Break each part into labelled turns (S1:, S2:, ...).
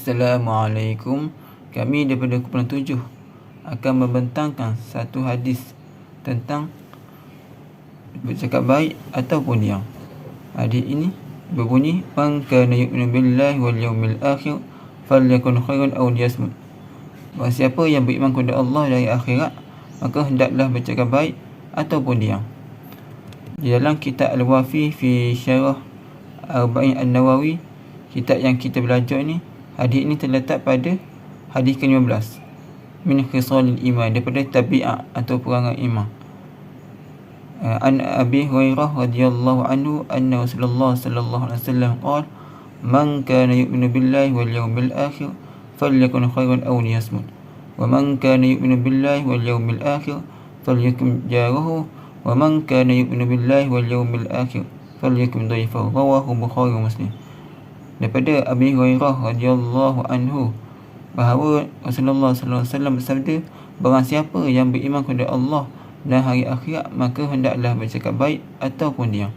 S1: Assalamualaikum. Kami daripada Kumpulan 7 akan membentangkan satu hadis tentang bercakap baik ataupun diam. Hadis ini berbunyi, "Man kana yu'minu billahi wal yawmil akhir falyakun khairan aw liyasmut." Bahawa siapa yang beriman kepada Allah dari akhirat, maka hendaklah bercakap baik ataupun diam. Di dalam kitab Al-Wafi fi Syarah Arba'in An-Nawawi, kitab yang kita belajar ni, hadis ini terletak pada hadis ke-15 min khisalil iman, daripada tabiat atau perangai iman. An Abi Hurairah radhiyallahu anhu anna Rasulullah sallallahu alaihi wasallam qala, "Man kana yu'minu billahi wal yawmil akhir falyakun khairan aw liyasmut. Wa man kana yu'minu billahi wal yawmil akhir falyakun jarahu. Wa man kana yu'minu billahi wal yawmil akhir falyakun dhaifahu." Rawahu Bukhari wa Muslim. Daripada Abi Hurairah radhiyallahu anhu bahawa Rasulullah sallallahu alaihi wasallam bersabda, barang siapa yang beriman kepada Allah dan hari akhirat, maka hendaklah bercakap baik ataupun diam.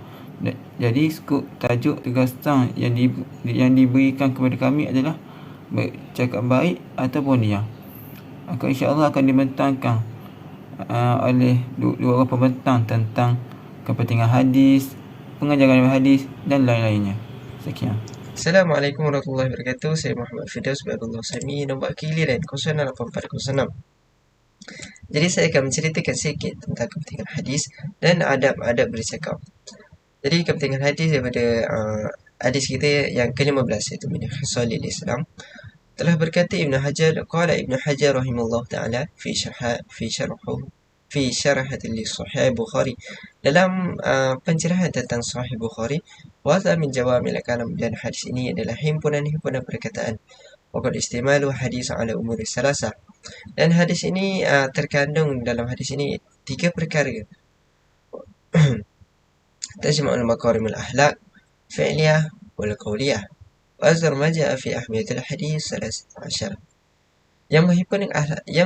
S1: Jadi skop tajuk tugasan yang diberikan kepada kami adalah bercakap baik ataupun diam. Maka insya-Allah akan dibentangkan oleh dua orang pembentang tentang kepentingan hadis, pengajaran hadis dan lain-lainnya. Sekian.
S2: Assalamualaikum warahmatullahi wabarakatuh. Saya Muhammad Firdaus bin Abdullah Sami, nombor kiliran 068406. Jadi saya akan menceritakan sedikit tentang kepentingan hadis dan adab-adab bercakap. Jadi kepentingan hadis daripada hadis kita yang ke-15, iaitu min khisalil Islam. Telah berkata Ibn Hajar, qala Ibn Hajar rahimahullah ta'ala fi syarahatil li Sahih Bukhari, dalam pencerahan tentang Sahih Bukhari, wa min jawamil kalam, dan hadis ini adalah himpunan-himpunan perkataan. Wa qad istimalu hadis ala umuri salasah, dan hadis ini terkandung dalam hadis ini 3 perkara. Tajma'ul makarimul akhlaq fi'liyah wal qawliyah, wa azhar ma ja'a fi ahmiyatil hadis 13, yang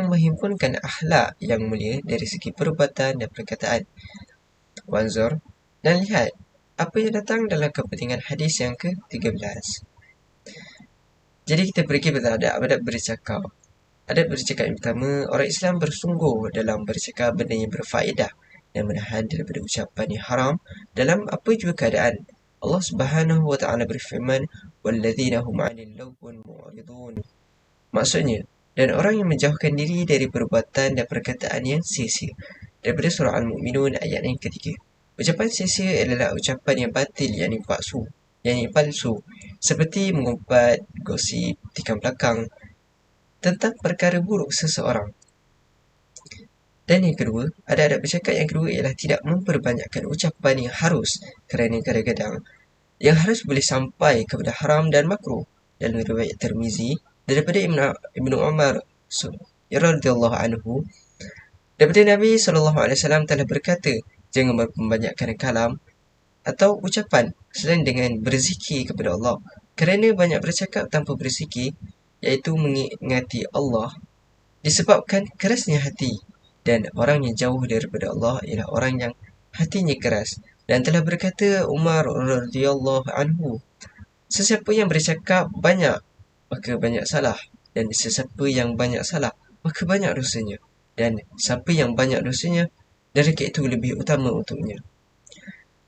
S2: menghimpunkan akhlak yang mulia dari segi perbuatan dan perkataan. Wanzur, dan lihat apa yang datang dalam kepentingan hadis yang ke-13. Jadi kita pergi pada adab bercakap. Adab bercakap yang pertama, orang Islam bersungguh dalam bercakap benda yang berfaedah dan menahan daripada ucapan yang haram dalam apa jua keadaan. Allah Subhanahu wa ta'ala berfirman, "Walladzina hum 'anil lagwi mu'ridun." Maksudnya, dan orang yang menjauhkan diri dari perbuatan dan perkataan yang sia-sia. Daripada surah Al-Mu'minun ayat yang ketiga. Ucapan sia-sia adalah ucapan yang batil, yang palsu, seperti mengumpat, gosip, tikam belakang tentang perkara buruk seseorang. Dan yang kedua, adab bercakap yang kedua ialah tidak memperbanyakkan ucapan yang harus, kerana kadang-kadang yang harus boleh sampai kepada haram dan makruh. Dalam riwayat Tirmizi daripada Ibnu Umar radhiyallahu anhu, daripada Nabi SAW telah berkata, jangan memperbanyakkan kalam atau ucapan selain dengan berzikir kepada Allah, kerana banyak bercakap tanpa berzikir, iaitu mengingati Allah, disebabkan kerasnya hati, dan orang yang jauh daripada Allah ialah orang yang hatinya keras. Dan telah berkata Umar radhiyallahu anhu, sesiapa yang bercakap banyak, maka banyak salah, dan sesiapa yang banyak salah, maka banyak dosanya, dan siapa yang banyak dosanya, neraka itu lebih utama untuknya.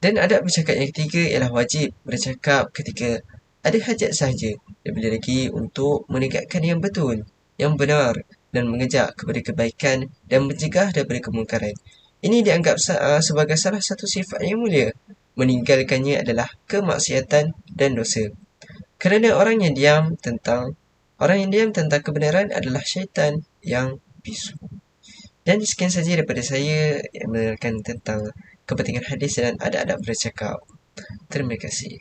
S2: Dan adab bercakap yang ketiga ialah wajib bercakap ketika ada hajat sahaja, lebih lagi untuk menegakkan yang betul, yang benar, dan mengejak kepada kebaikan dan mencegah daripada kemungkaran. Ini dianggap sebagai salah satu sifat yang mulia. Meninggalkannya adalah kemaksiatan dan dosa. Kerana orang yang diam tentang kebenaran adalah syaitan yang bisu. Dan sekian saja daripada saya yang menerangkan tentang kepentingan hadis dan adab-adab bercakap. Terima kasih.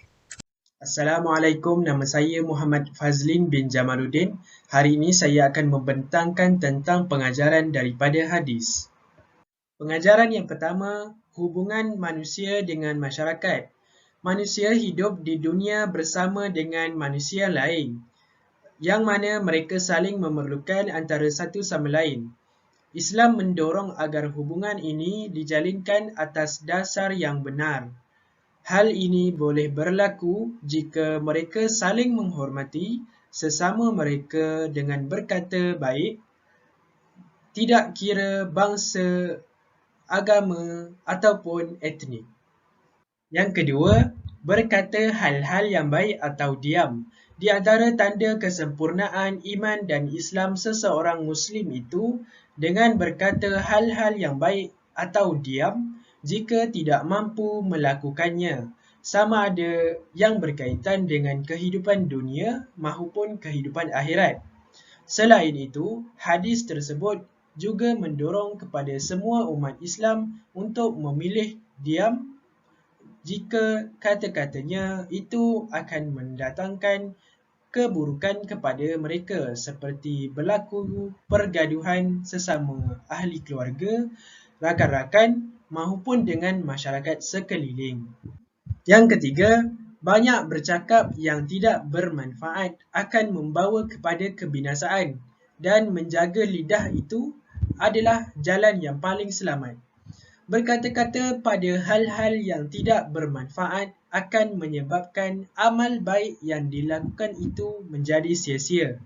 S3: Assalamualaikum, nama saya Muhammad Fazlin bin Jamaluddin. Hari ini saya akan membentangkan tentang pengajaran daripada hadis. Pengajaran yang pertama, hubungan manusia dengan masyarakat. Manusia hidup di dunia bersama dengan manusia lain, yang mana mereka saling memerlukan antara satu sama lain. Islam mendorong agar hubungan ini dijalinkan atas dasar yang benar. Hal ini boleh berlaku jika mereka saling menghormati, sesama mereka dengan berkata baik, tidak kira bangsa, agama ataupun etnik. Yang kedua, berkata hal-hal yang baik atau diam. Di antara tanda kesempurnaan iman dan Islam seseorang Muslim itu dengan berkata hal-hal yang baik atau diam jika tidak mampu melakukannya, sama ada yang berkaitan dengan kehidupan dunia maupun kehidupan akhirat. Selain itu, hadis tersebut juga mendorong kepada semua umat Islam untuk memilih diam jika kata-katanya itu akan mendatangkan keburukan kepada mereka seperti berlaku pergaduhan sesama ahli keluarga, rakan-rakan maupun dengan masyarakat sekeliling. Yang ketiga, banyak bercakap yang tidak bermanfaat akan membawa kepada kebinasaan dan menjaga lidah itu adalah jalan yang paling selamat. Berkata-kata pada hal-hal yang tidak bermanfaat akan menyebabkan amal baik yang dilakukan itu menjadi sia-sia.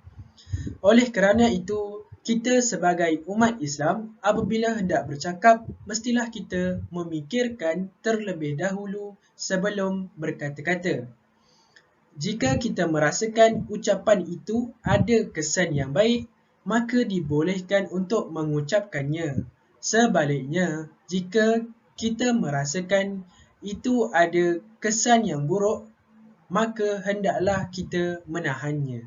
S3: Oleh kerana itu, kita sebagai umat Islam apabila hendak bercakap, mestilah kita memikirkan terlebih dahulu sebelum berkata-kata. Jika kita merasakan ucapan itu ada kesan yang baik, maka dibolehkan untuk mengucapkannya. Sebaliknya, jika kita merasakan itu ada kesan yang buruk, maka hendaklah kita menahannya.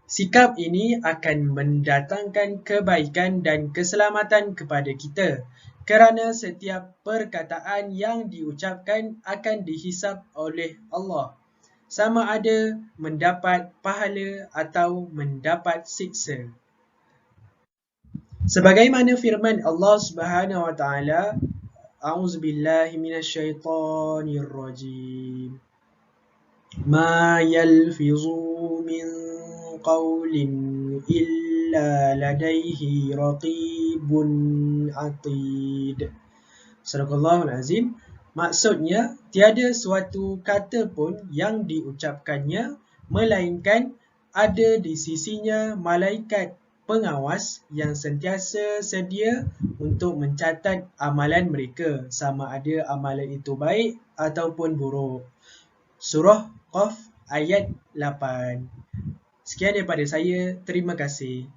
S3: Sikap ini akan mendatangkan kebaikan dan keselamatan kepada kita, kerana setiap perkataan yang diucapkan akan dihisab oleh Allah, sama ada mendapat pahala atau mendapat siksa. Sebagaimana firman Allah Subhanahu wa taala, A'udzubillahi minasyaitonirrajim. Ma yalfizu min qawlin illa ladaihi raqibun atid. Sadaqallahul azim. Maksudnya, tiada suatu kata pun yang diucapkannya melainkan ada di sisinya malaikat pengawas yang sentiasa sedia untuk mencatat amalan mereka, sama ada amalan itu baik ataupun buruk. Surah Qaf ayat 8. Sekian daripada saya. Terima kasih.